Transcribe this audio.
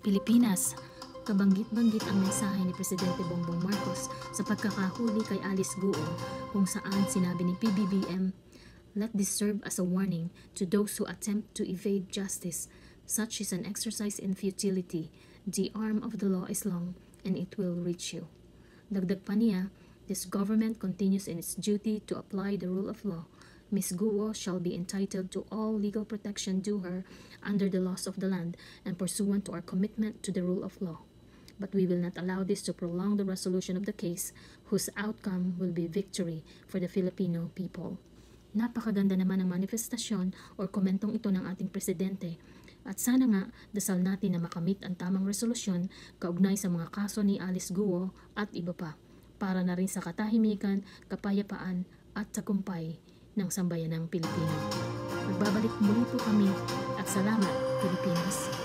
Pilipinas. Kabanggit-banggit ang mensahe ni Presidente Bongbong Marcos sa pagkakahuli kay Alice Guo kung saan sinabi ni PBBM, "Let this serve as a warning to those who attempt to evade justice. Such is an exercise in futility. The arm of the law is long and it will reach you." Dagdag pa niya, "This government continues in its duty to apply the rule of law. Ms. Guo shall be entitled to all legal protection due her under the laws of the land and pursuant to our commitment to the rule of law. But we will not allow this to prolong the resolution of the case, whose outcome will be victory for the Filipino people." Napakaganda naman ang manifestasyon o komentong ito ng ating presidente. At sana nga, dasal natin na makamit ang tamang resolusyon kaugnay sa mga kaso ni Alice Guo at iba pa, para na rin sa katahimikan, kapayapaan at tagumpay ng sambayanang Pilipino. Magbabalik muli po kami at salamat, Pilipinas.